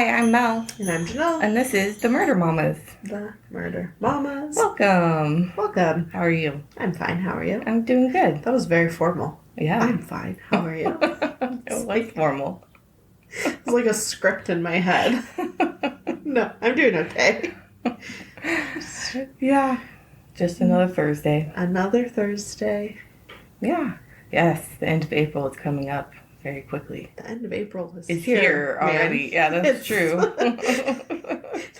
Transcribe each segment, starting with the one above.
Hi, I'm Mel. And I'm Janelle. And this is The Murder Mamas. The Murder Mamas. Welcome. Welcome. How are you? I'm fine. How are you? I'm doing good. That was very formal. Yeah. I'm fine. How are you? It was formal. It's like a script in my head. No, I'm doing okay. Yeah. Just another Thursday. Another Thursday. Yeah. Yes, the end of April is coming up very quickly. The end of April is It's here already. Yeah, that's true.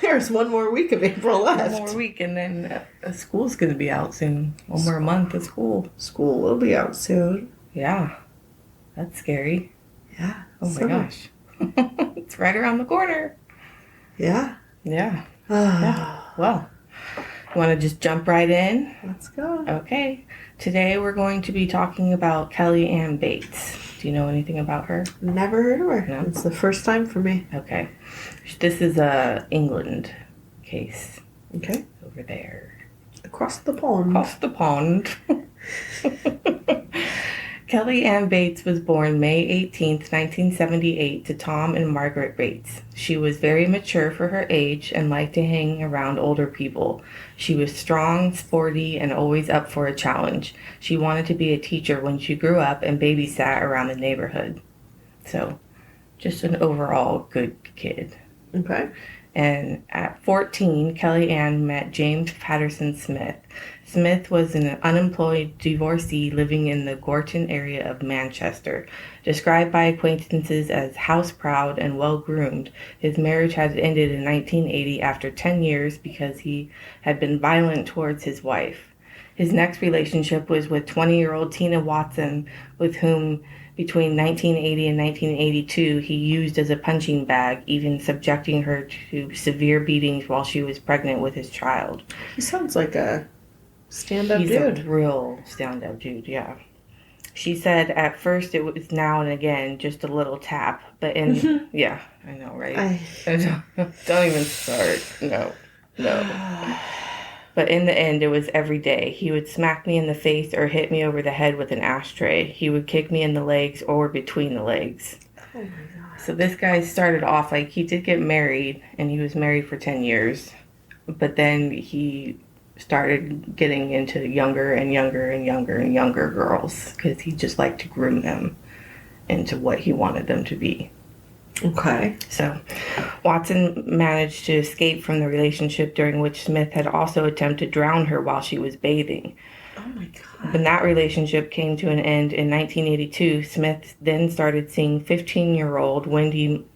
There's one more week of April left. One more week, and then school's going to be out soon. One more month of school. School will be out soon. Yeah. That's scary. Yeah. Oh my gosh. It's right around the corner. Yeah. Yeah. Yeah. Well, you want to just jump right in? Let's go. Okay. Today we're going to be talking about Kelly Ann Bates. Do you know anything about her? Never heard of her. No? It's the first time for me. Okay. This is a England case. Okay. Over there. Across the pond. Across the pond. Kelly Ann Bates was born May 18th, 1978 to Tom and Margaret Bates. She was very mature for her age and liked to hang around older people. She was strong, sporty, and always up for a challenge. She wanted to be a teacher when she grew up and babysat around the neighborhood. So, just an overall good kid. Okay. And at 14, Kelly Ann met James Patterson Smith. Smith was an unemployed divorcee living in the Gorton area of Manchester. Described by acquaintances as house-proud and well-groomed, his marriage had ended in 1980 after 10 years because he had been violent towards his wife. His next relationship was with 20-year-old Tina Watson, with whom between 1980 and 1982 he used as a punching bag, even subjecting her to severe beatings while she was pregnant with his child. He sounds like a stand-up dude. He's a real stand-up dude, yeah. She said at first it was now and again, just a little tap, but in... Yeah, I know, right? Don't even start. No. But in the end, it was every day. He would smack me in the face or hit me over the head with an ashtray. He would kick me in the legs or between the legs. Oh, my God. So this guy started off, like, he did get married, and he was married for 10 years. But then he started getting into younger and younger and younger and younger girls because he just liked to groom them into what he wanted them to be. Okay. So, Watson managed to escape from the relationship during which Smith had also attempted to drown her while she was bathing. Oh my God. When that relationship came to an end in 1982, Smith then started seeing 15-year-old Wendy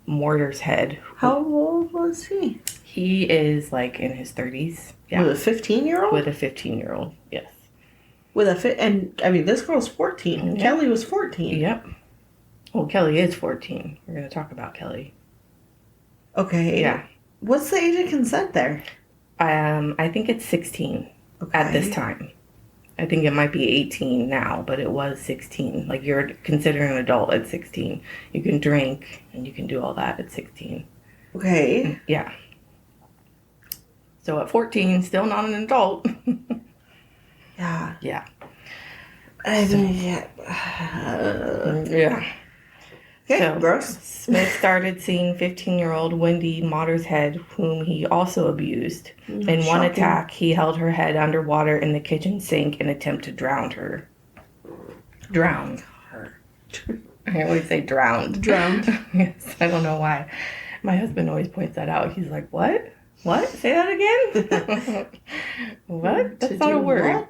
Mortarshead. How old was he? He is like in his 30s. Yeah. With a 15-year-old? With a 15-year-old, yes. And I mean, this girl's 14. Yep. Kelly was 14. Yep. Well, Kelly is 14. We're going to talk about Kelly. Okay. Yeah. What's the age of consent there? I think it's 16 at this time. I think it might be 18 now, but it was 16. Like, you're considered an adult at 16. You can drink and you can do all that at 16. Okay. Yeah. So at 14, still not an adult. Yeah. Yeah. I mean, yeah. Yeah. Okay, So, gross. Smith started seeing 15-year-old Wendy Mortarshead, whom he also abused. In one Shocking. attack, he held her head underwater in the kitchen sink in an attempt to drown her. Drown her. I always say drowned. Drowned. Yes, I don't know why. My husband always points that out. He's like, what? What? Say that again? What? That's not a word.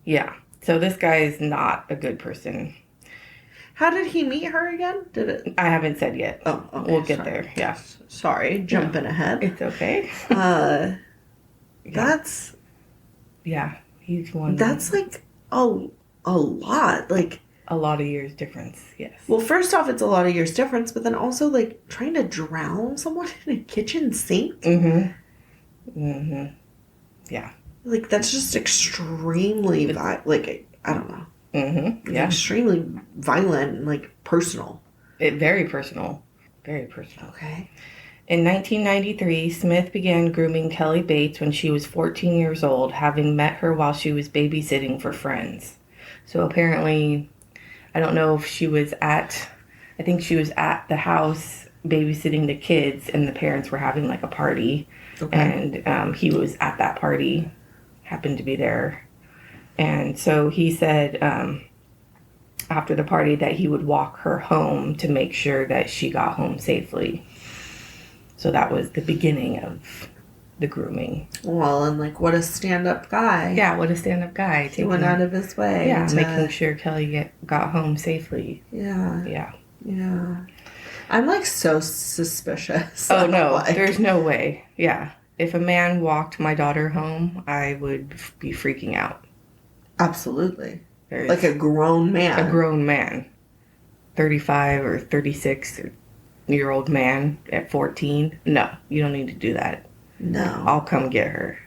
Yeah. So this guy is not a good person. How did he meet her again? Did it? I haven't said yet. Oh, okay. We'll get there. Yeah. Sorry, jumping ahead. It's okay. That's... Yeah. He's one. That's like a lot. Like... A lot of years difference, yes. Well, first off, it's a lot of years difference, but then also, like, trying to drown someone in a kitchen sink? Yeah. Like, that's just extremely, I don't know. Yeah. Extremely violent and, like, personal. Very personal. Very personal. Okay. In 1993, Smith began grooming Kelly Bates when she was 14 years old, having met her while she was babysitting for friends. So apparently... I don't know if she was at I think she was at the house babysitting the kids, and the parents were having like a party. Okay. And he was at that party, happened to be there. And so he said after the party that he would walk her home to make sure that she got home safely. So that was the beginning of the grooming. Well, and like, what a stand-up guy. Yeah, what a stand-up guy. He went out of his way. Yeah, making sure Kelly got home safely. Yeah. Yeah. Yeah. I'm like so suspicious. Oh, no, there's no way. Yeah. If a man walked my daughter home, I would be freaking out. Absolutely. There's like a grown man. A grown man. 35 or 36-year-old man at 14. No, you don't need to do that. No. I'll come get her.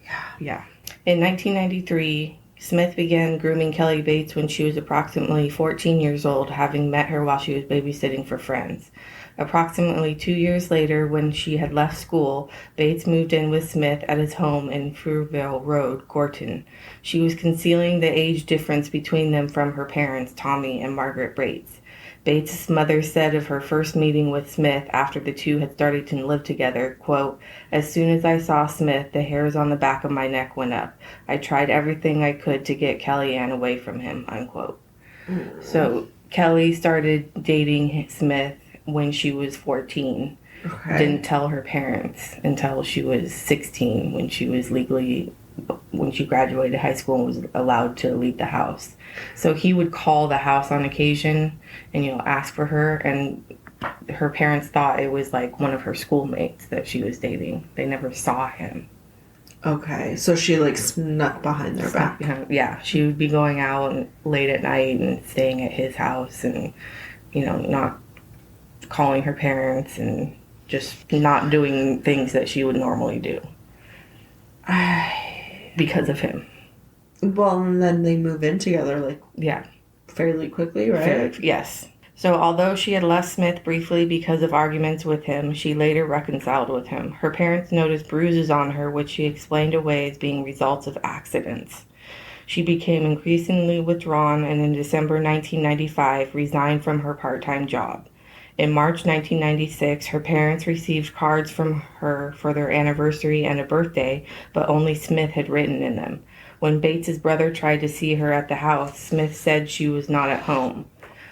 Yeah. Yeah. In 1993, Smith began grooming Kelly Bates when she was approximately 14 years old, having met her while she was babysitting for friends. Approximately 2 years later, when she had left school, Bates moved in with Smith at his home in Fruiville Road, Gorton. She was concealing the age difference between them from her parents, Tommy and Margaret Bates. Bates' mother said of her first meeting with Smith after the two had started to live together, quote, "As soon as I saw Smith, the hairs on the back of my neck went up. I tried everything I could to get Kellyanne away from him," unquote. So Kelly started dating Smith when she was 14. Okay. Didn't tell her parents until she was 16, when she graduated high school and was allowed to leave the house. So he would call the house on occasion and, ask for her, and her parents thought it was like one of her schoolmates that she was dating. They never saw him. Okay, so she like snuck behind their back. Yeah, she would be going out late at night and staying at his house and, not calling her parents and just not doing things that she would normally do. Because of him. Well, and then they move in together, fairly quickly, right? Yes. So although she had left Smith briefly because of arguments with him, she later reconciled with him. Her parents noticed bruises on her, which she explained away as being results of accidents. She became increasingly withdrawn and in December 1995 resigned from her part-time job. In March 1996, her parents received cards from her for their anniversary and a birthday, but only Smith had written in them. When Bates's brother tried to see her at the house, Smith said she was not at home.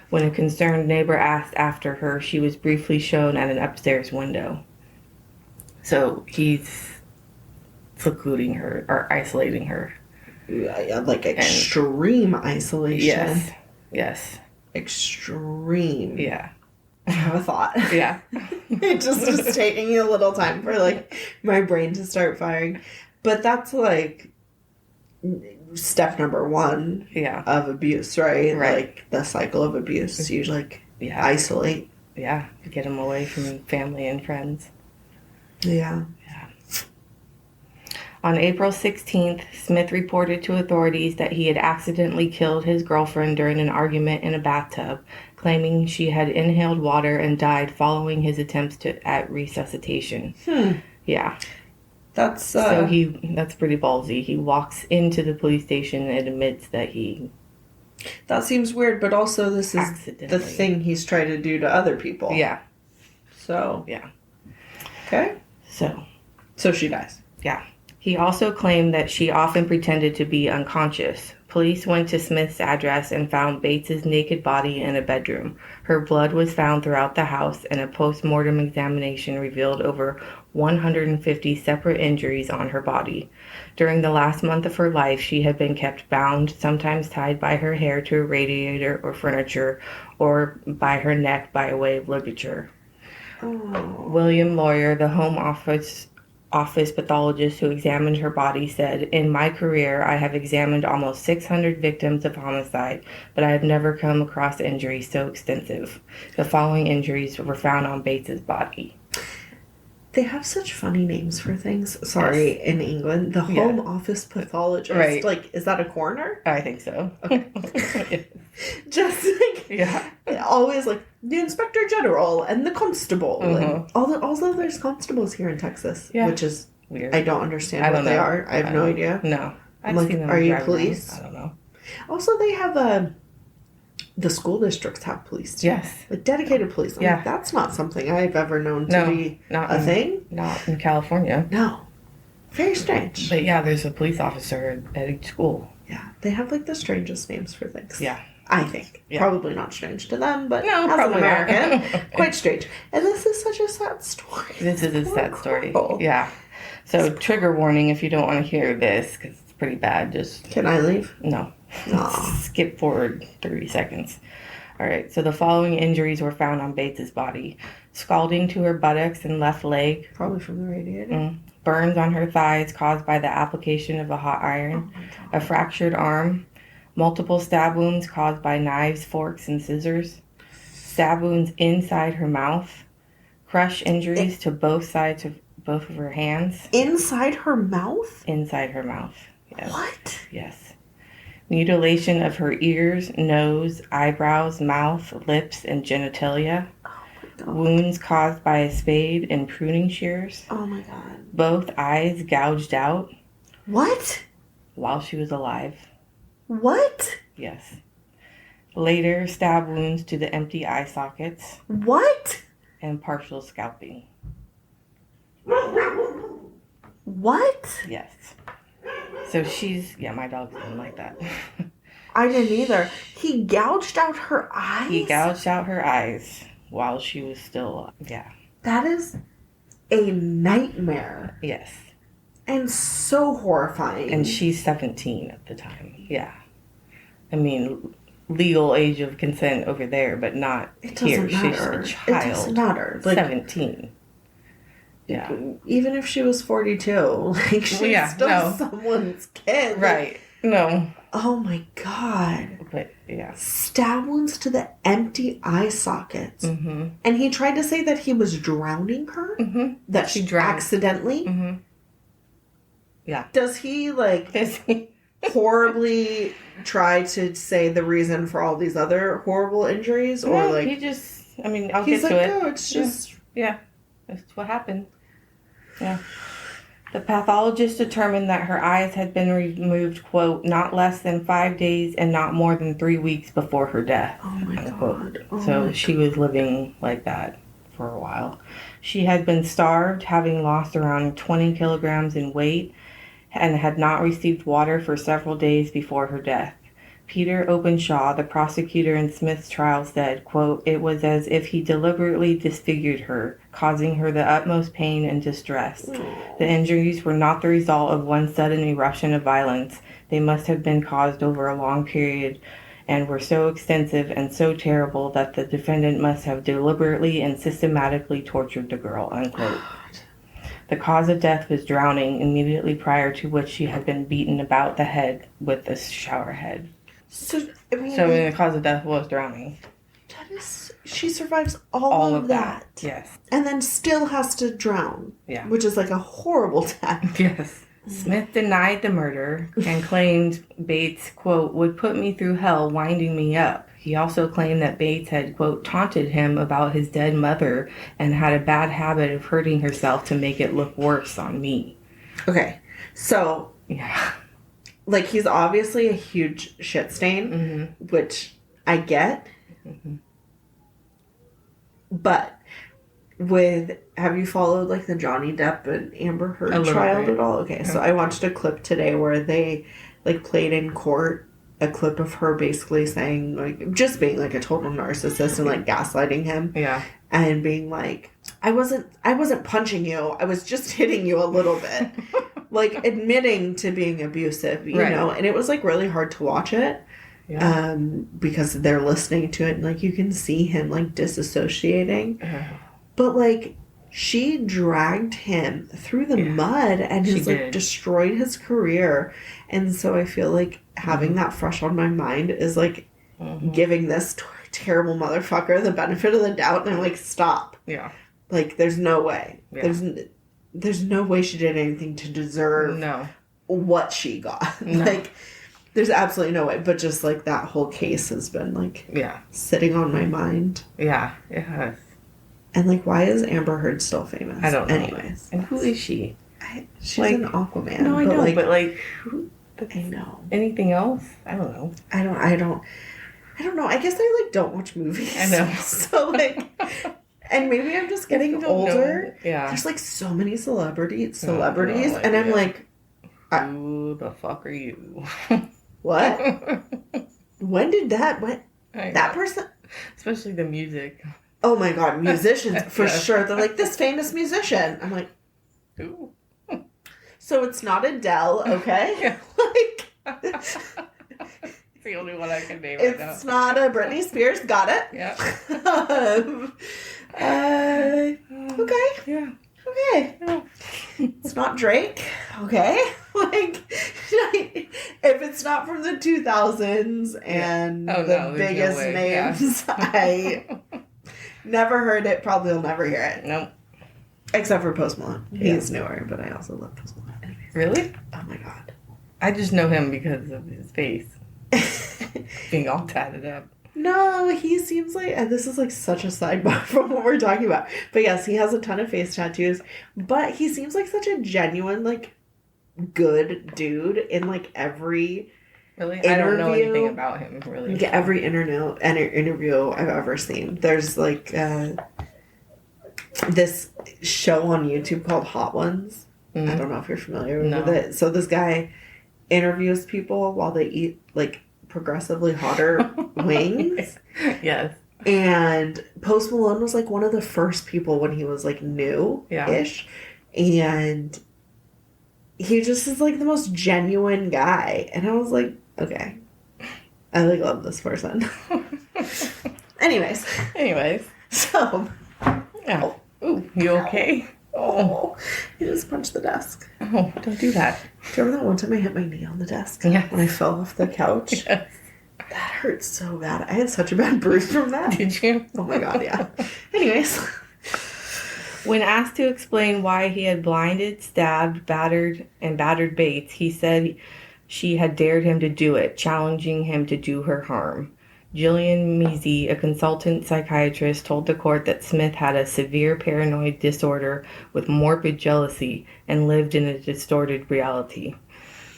When a concerned neighbor asked after her, she was briefly shown at an upstairs window. So he's secluding her or isolating her. Like extreme isolation. Yes. Extreme. Yeah. I have a thought. Yeah. It just is taking a little time for my brain to start firing. But that's step number one of abuse, right? Like the cycle of abuse. You isolate. Yeah. Get them away from family and friends. Yeah. On April 16th, Smith reported to authorities that he had accidentally killed his girlfriend during an argument in a bathtub, claiming she had inhaled water and died following his attempts at resuscitation. Yeah. That's that's pretty ballsy. He walks into the police station and admits that he... That seems weird, but also this is the thing he's tried to do to other people. Yeah. So... Yeah. Okay. So she dies. Yeah. He also claimed that she often pretended to be unconscious. Police went to Smith's address and found Bates's naked body in a bedroom. Her blood was found throughout the house, and a post-mortem examination revealed over 150 separate injuries on her body. During the last month of her life, she had been kept bound, sometimes tied by her hair to a radiator or furniture, or by her neck by way of ligature. Oh. William Lawyer, the Home Office pathologist who examined her body, said, "In my career, I have examined almost 600 victims of homicide, but I have never come across injuries so extensive. The following injuries were found on Bates's body." They have such funny names for things. Sorry, yes. In England, the Home Office pathologist. Right. Is that a coroner? I think so. Okay. Just always the Inspector General and the Constable. And although there's constables here in Texas, which is weird. I don't understand what they are. I have no idea. No. Are you police? Around. I don't know. Also, they have the school districts have police too. Yes. Like dedicated police. I'm like, that's not something I've ever known to be a thing. Not in California. No. Very strange. But yeah, there's a police officer at each school. Yeah. They have like the strangest names for things. Yeah. I think. Yeah. Probably not strange to them, but no, as probably an American, quite strange. And this is such a sad story. This is a sad story. Yeah. So trigger warning if you don't want to hear this, because it's pretty bad. Just Can I leave? No. Skip forward 30 seconds. All right. So the following injuries were found on Bates's body: scalding to her buttocks and left leg. Probably from the radiator. Burns on her thighs caused by the application of a hot iron. A fractured arm. Multiple stab wounds caused by knives, forks, and scissors. Stab wounds inside her mouth. Crush injuries to both sides of both of her hands. Inside her mouth? Inside her mouth. Yes. What? Yes. Mutilation of her ears, nose, eyebrows, mouth, lips, and genitalia. Oh my God. Wounds caused by a spade and pruning shears. Oh my God. Both eyes gouged out. What? While she was alive. What? Yes. Later, stab wounds to the empty eye sockets. What? And partial scalping. What? Yes. So she's... Yeah, my dog didn't like that. I didn't either. He gouged out her eyes? He gouged out her eyes while she was still... Yeah. That is a nightmare. Yes. And so horrifying. And she's 17 at the time. Yeah. I mean, legal age of consent over there, but not here. Matter. She's a child. It doesn't matter. Like, 17. Yeah. Even if she was 42, like, she's still someone's kid. Right. No. Oh my God. But, yeah. Stab wounds to the empty eye sockets. Mm-hmm. And he tried to say that he was drowning her? Mm-hmm. That she drowned. Accidentally? Mm-hmm. Yeah. Does he, like, horribly try to say the reason for all these other horrible injuries? Or, no, like... he just... I mean, I'll get to it. No, it's just... Yeah. That's what happened. Yeah. The pathologist determined that her eyes had been removed, quote, not less than 5 days and not more than 3 weeks before her death. Oh my God. Oh so she was living like that for a while. She had been starved, having lost around 20 kilograms in weight, and had not received water for several days before her death. Peter Openshaw, the prosecutor in Smith's trial, said, quote, it was as if he deliberately disfigured her, causing her the utmost pain and distress. The injuries were not the result of one sudden eruption of violence. They must have been caused over a long period and were so extensive and so terrible that the defendant must have deliberately and systematically tortured the girl, unquote. The cause of death was drowning, immediately prior to which she had been beaten about the head with a shower head. So, I mean, the cause of death was drowning. That is, she survives all of that. Yes. And then still has to drown. Yeah. Which is like a horrible death. Yes. Smith denied the murder and claimed Bates, quote, would put me through hell winding me up. He also claimed that Bates had, quote, taunted him about his dead mother and had a bad habit of hurting herself to make it look worse on me. Okay. So. Yeah. Like, he's obviously a huge shit stain, which I get. Mm-hmm. But have you followed, like, the Johnny Depp and Amber Heard trial at all? Okay, so I watched a clip today where they, like, played in court a clip of her basically saying, like, just being, like, a total narcissist and, like, gaslighting him. Yeah. And being like, I wasn't punching you. I was just hitting you a little bit. Like, admitting to being abusive, you know? And it was, like, really hard to watch it. Yeah. Because they're listening to it and, like, you can see him, like, disassociating. But, like, she dragged him through the mud and has, like, destroyed his career. And so I feel like having that fresh on my mind is, like, giving this terrible motherfucker the benefit of the doubt. And I'm like, stop. Yeah. Like, there's no way. Yeah. There's no way she did anything to deserve what she got. No. Like, there's absolutely no way. But just, like, that whole case has been, like, sitting on my mind. Yeah, it has. And, like, why is Amber Heard still famous? I don't know. Anyways. And who is she? She's like, an Aquaman. No, I know, but, like, who? I know. Anything else? I don't know. I I don't know. I guess I, like, don't watch movies. I know. So, like, and maybe I'm just getting older. Yeah. There's, like, so many celebrities, no and I'm like, who the fuck are you? what? When did that person? Especially the music. Oh my God, musicians, for Yes. sure. They're like, this famous musician. I'm like, Who? so it's not Adele, okay? Yeah. Like, It's the only one I can name right now. it's not a Britney Spears. Got it. Yeah. Okay. Yeah. Okay. Yeah. It's not Drake. Okay. Like, if it's not from the 2000s and Oh, the no, there's biggest no way. names, Yeah. I never heard it. Probably will never hear it. Nope. Except for Post Malone. Yeah. He's newer, but I also love Post Malone. Anyways. Really? Oh my God. I just know him because of his face being all tatted up. No, he seems like, and this is like such a sidebar from what we're talking about. But yes, he has a ton of face tattoos, but he seems like such a genuine, like, good dude in like every Really? interview. I don't know anything about him, really. Like, every interview I've ever seen. There's like this show on YouTube called Hot Ones. Mm-hmm. I don't know if you're familiar with it. So this guy interviews people while they eat like progressively hotter wings. Yes. And Post Malone was like one of the first people when he was like new-ish. Yeah. And he just is like the most genuine guy. And I was like, okay. I like love this person. Anyways. So. Yeah. Ooh, you okay? Oh. He just punched the desk. Oh, don't do that. Do you remember that one time I hit my knee on the desk? Yes. When I fell off the couch? Yes. That hurt so bad. I had such a bad bruise from that. Did you? Oh my God, yeah. Anyways. When asked to explain why he had blinded, stabbed, battered Bates, he said she had dared him to do it, challenging him to do her harm. Gillian Measy, a consultant psychiatrist, told the court that Smith had a severe paranoid disorder with morbid jealousy and lived in a distorted reality.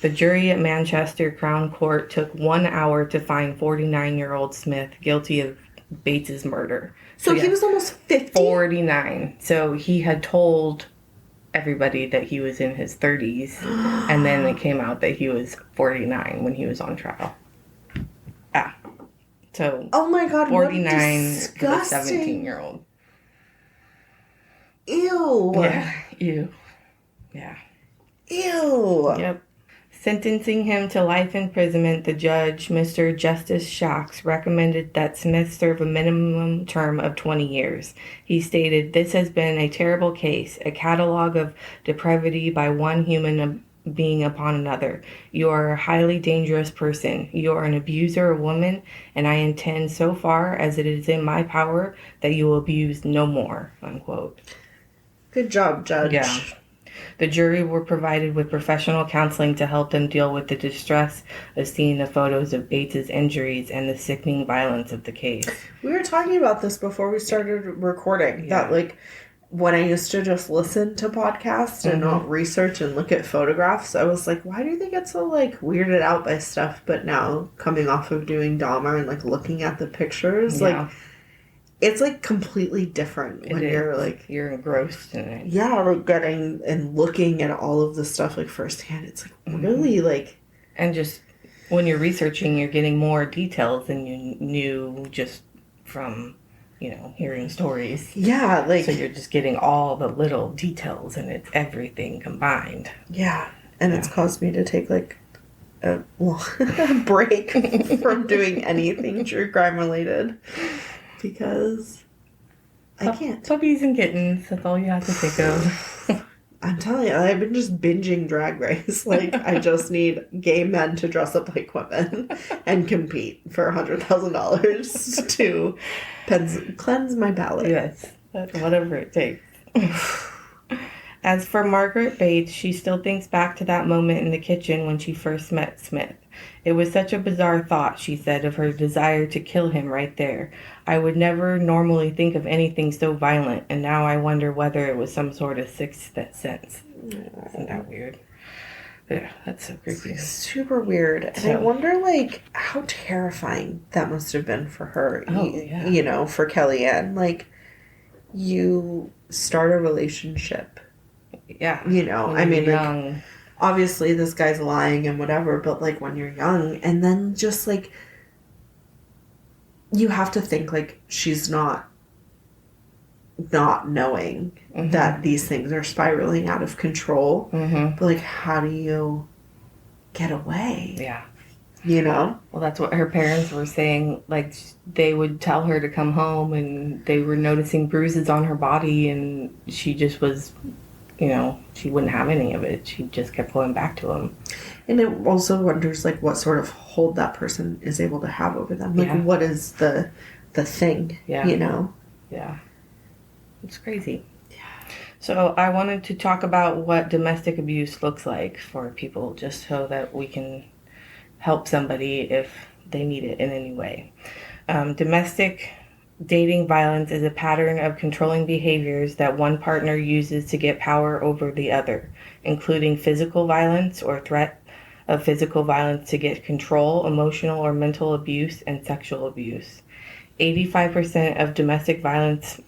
The jury at Manchester Crown Court took 1 hour to find 49-year-old Smith guilty of Bates's murder. So he was almost 50? 49. So he had told everybody that he was in his 30s, and then it came out that he was 49 when he was on trial. So, oh my God, 49 what to the 17-year-old. Ew. Yeah, ew. Yeah. Ew. Yep. Sentencing him to life imprisonment, the judge, Mr. Justice Shocks, recommended that Smith serve a minimum term of 20 years. He stated, "This has been a terrible case, a catalogue of depravity by one human being upon another. You are a highly dangerous person. You are an abuser of women, and I intend so far as it is in my power that you will abuse no more," unquote. Good job, Judge. Yeah. The jury were provided with professional counseling to help them deal with the distress of seeing the photos of Bates's injuries and the sickening violence of the case. We were talking about this before we started recording, that like when I used to just listen to podcasts and not research and look at photographs, I was like, why do they get so like weirded out by stuff? But now coming off of doing Dahmer and like looking at the pictures, like it's like completely different when you're like, you're engrossed in it. Yeah, like getting and looking at all of the stuff like firsthand. It's like really like, and just when you're researching, you're getting more details than you knew just from, you know, hearing stories. Yeah, like, so you're just getting all the little details, and it's everything combined. Yeah, and it's caused me to take like a break from doing anything true crime related because I can't. Puppies and kittens, that's all you have to think of. I'm telling you, I've been just binging Drag Race. Like, I just need gay men to dress up like women and compete for $100,000 to cleanse my palate. Yes, whatever it takes. As for Margaret Bates, she still thinks back to that moment in the kitchen when she first met Smith. It was such a bizarre thought, she said, of her desire to kill him right there. I would never normally think of anything so violent, and now I wonder whether it was some sort of sixth sense. Isn't that weird? Yeah, that's so creepy. Super weird. And I wonder, like, how terrifying that must have been for her. Oh, yeah. You know, for Kellyanne. Like, you start a relationship. Yeah. You know, I mean, young. Like, obviously this guy's lying and whatever, but, like, when you're young, and then just, like, you have to think, like, she's not knowing that these things are spiraling out of control. But, like, how do you get away? Yeah. You know? Well, that's what her parents were saying. Like, they would tell her to come home, and they were noticing bruises on her body, and she just was, you know, she wouldn't have any of it. She just kept going back to him. And it also wonders, like, what sort of hold that person is able to have over them. Like, what is the thing, you know? Yeah. It's crazy. Yeah. So I wanted to talk about what domestic abuse looks like for people, just so that we can help somebody if they need it in any way. Domestic dating violence is a pattern of controlling behaviors that one partner uses to get power over the other, including physical violence or threat of physical violence to get control, emotional or mental abuse, and sexual abuse. 85% of domestic violence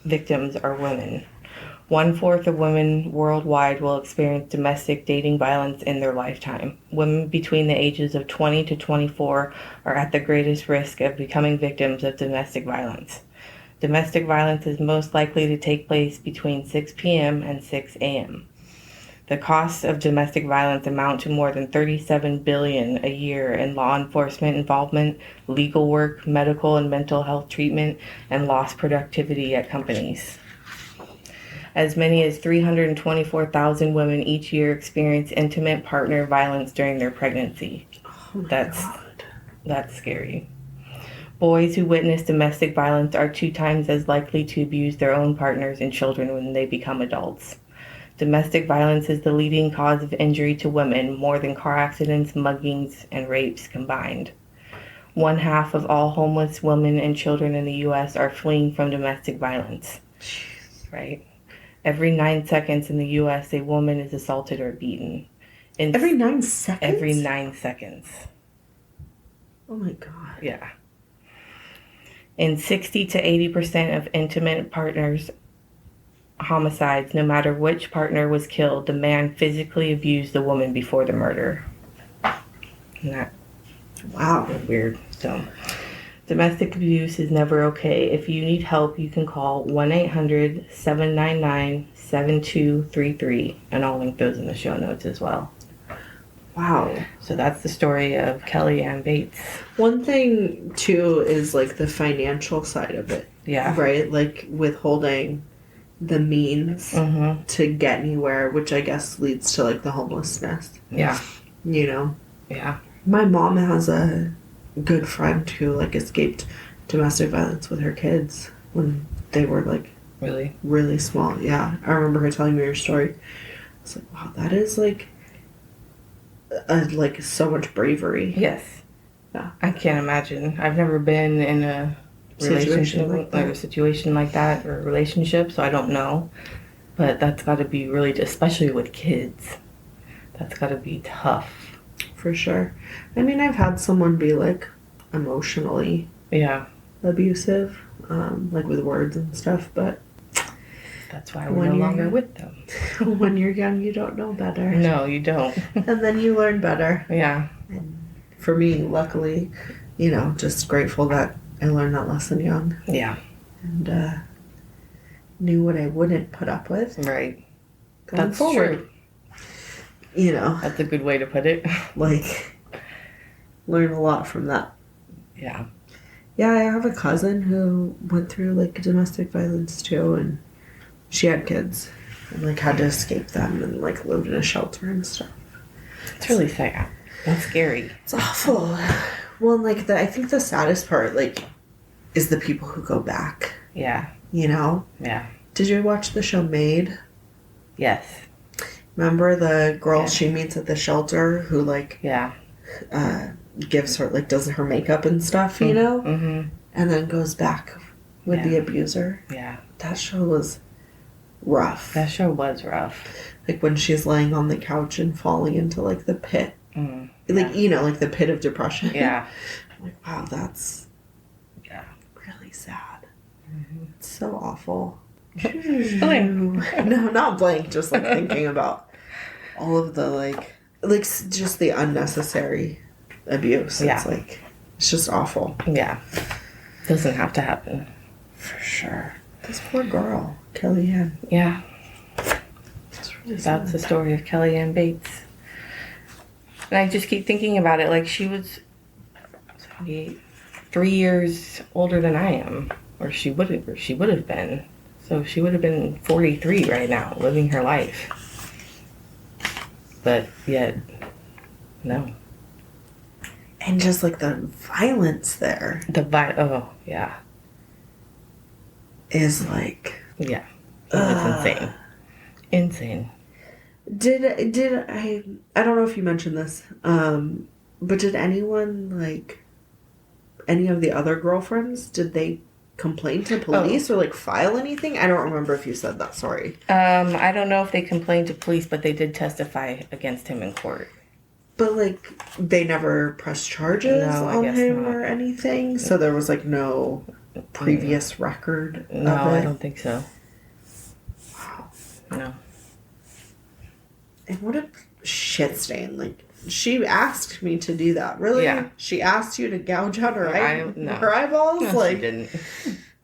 victims are women. 1/4 of women worldwide will experience domestic dating violence in their lifetime. Women between the ages of 20 to 24 are at the greatest risk of becoming victims of domestic violence. Domestic violence is most likely to take place between 6 p.m. and 6 a.m. The costs of domestic violence amount to more than $37 billion a year in law enforcement involvement, legal work, medical and mental health treatment, and lost productivity at companies. As many as 324,000 women each year experience intimate partner violence during their pregnancy. Oh my God. That's scary. Boys who witness domestic violence are 2 times as likely to abuse their own partners and children when they become adults. Domestic violence is the leading cause of injury to women, more than car accidents, muggings, and rapes combined. 1/2 of all homeless women and children in the U.S. are fleeing from domestic violence. Right? Every 9 seconds in the U.S., a woman is assaulted or beaten. Every 9 seconds? Every 9 seconds. Oh my God. Yeah. In 60 to 80% of intimate partners' homicides, no matter which partner was killed, the man physically abused the woman before the murder. Isn't that weird? So, domestic abuse is never okay. If you need help, you can call 1-800-799-7233, and I'll link those in the show notes as well. Wow. So that's the story of Kellyanne Bates. One thing, too, is, like, the financial side of it. Yeah. Right? Like, withholding the means to get anywhere, which I guess leads to, like, the homelessness. Yeah. You know? Yeah. My mom has a good friend who, like, escaped domestic violence with her kids when they were, like... Really small. Yeah. I remember her telling me her story. I was like, wow, that is, like... like, so much bravery. Yes. Yeah. I can't imagine. I've never been in a relationship like a situation like that, or a relationship, so I don't know. But that's got to be really, especially with kids, that's got to be tough. For sure. I mean, I've had someone be, like, emotionally abusive, like with words and stuff, but that's why we're no longer with them. When you're young, you don't know better. No, you don't. And then you learn better. Yeah. And for me, luckily, you know, just grateful that I learned that lesson young. Yeah. And knew what I wouldn't put up with. Right. Going forward. True. You know. That's a good way to put it. Like, learn a lot from that. Yeah. Yeah, I have a cousin who went through, like, domestic violence, too, and she had kids and, like, had to escape them and, like, lived in a shelter and stuff. It's really sad. That's scary. It's awful. Well, like, I think the saddest part, like, is the people who go back. Yeah. You know? Yeah. Did you watch the show Maid? Yes. Remember the girl she meets at the shelter who, like... Yeah. Gives her, like, does her makeup and stuff, you know? Mm-hmm. And then goes back with the abuser. Yeah. That show was rough. That show was rough. Like when she's laying on the couch and falling into like the pit. Like, you know, like the pit of depression. Yeah. I'm like, wow, that's really sad. It's so awful. No, not blank, just like thinking about all of the like just the unnecessary abuse. It's like, it's just awful. Yeah. Doesn't have to happen. For sure. This poor girl, Kellyanne. Yeah. Really That's the story of Kellyanne Bates. And I just keep thinking about it, like she was 78, 3 years older than I am, or she would have been. So she would have been 43 right now, living her life. But yet, no. And just like the violence there. Oh, yeah. Is like... Yeah. It's insane. Insane. Did I don't know if you mentioned this, but did anyone, like, any of the other girlfriends, did they complain to police or, like, file anything? I don't remember if you said that, sorry. I don't know if they complained to police, but they did testify against him in court. But, like, they never pressed charges on him or anything? So there was, like, no previous record of it? I don't think so. Wow. No. And what a shit stain. Like, she asked me to do that. Really? Yeah. She asked you to gouge out her, No. her eyeballs? No, like, she didn't.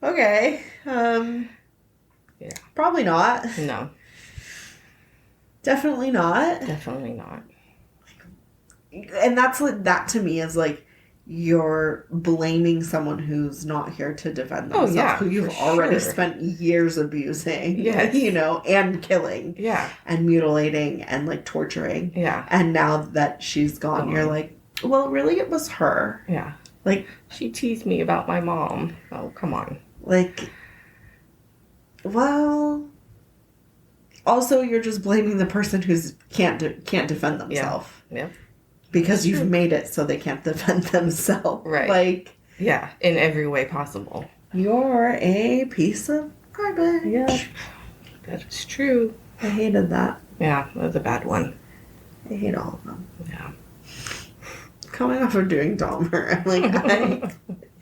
Okay. Yeah. Probably not. No. Definitely not. Definitely not. And that's like, that to me is like, you're blaming someone who's not here to defend themselves, who you've already spent years abusing, you know, and killing, and mutilating, and like torturing, and now that she's gone, you're like, well, really, it was her, like she teased me about my mom. Oh, come on, like, well, also you're just blaming the person who's can't defend themselves, because you've made it so they can't defend themselves. Right. Like... Yeah, in every way possible. You're a piece of garbage. Yeah. That is true. I hated that. Yeah, that was a bad one. I hate all of them. Yeah. Coming off of doing Dahmer, I'm like, I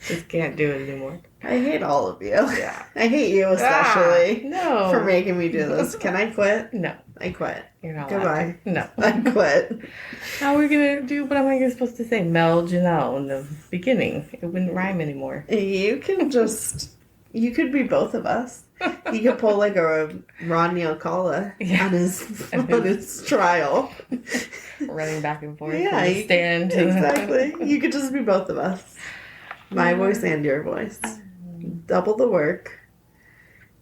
just can't do it anymore. I hate all of you. Yeah. I hate you especially. No. For making me do this. Can I quit? No. I quit. You're not Goodbye. No. I quit. How are we going to do, what am I supposed to say? Mel Janelle in the beginning. It wouldn't rhyme anymore. You can just, you could be both of us. You could pull like a Rodney Alcala on his trial. Running back and forth. Yeah. You stand. Exactly. You could just be both of us. My voice and your voice. Double the work.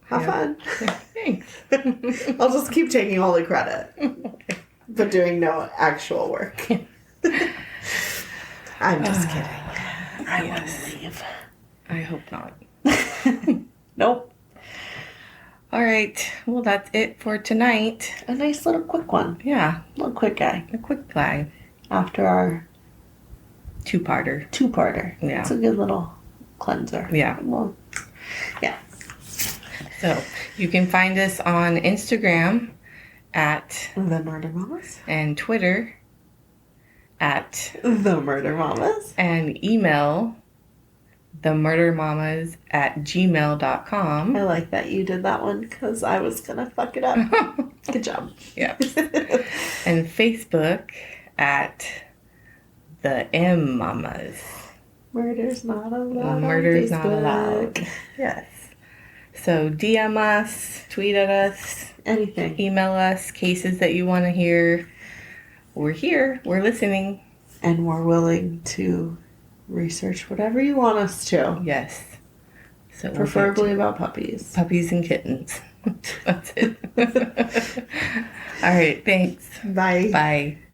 Have fun. Thanks. I'll just keep taking all the credit. But doing no actual work. I'm just kidding. I want to leave. I hope not. Nope. All right. Well, that's it for tonight. A nice little quick one. Yeah. A little quick guy. A quick guy. After our two-parter. Yeah. It's a good little cleanser. Yeah. Well, yeah. So, you can find us on Instagram at The Murder Mamas. And Twitter at The Murder Mamas. And email themurdermamas@gmail.com. I like that you did that one because I was going to fuck it up. Good job. Yeah. And Facebook at the M Mamas. Murder's not allowed. Murder's not allowed. Yes. So DM us, tweet at us, anything. Email us, cases that you want to hear. We're here. We're listening. And we're willing to research whatever you want us to. Yes. So preferably about puppies. Puppies and kittens. That's it. All right. Thanks. Bye. Bye.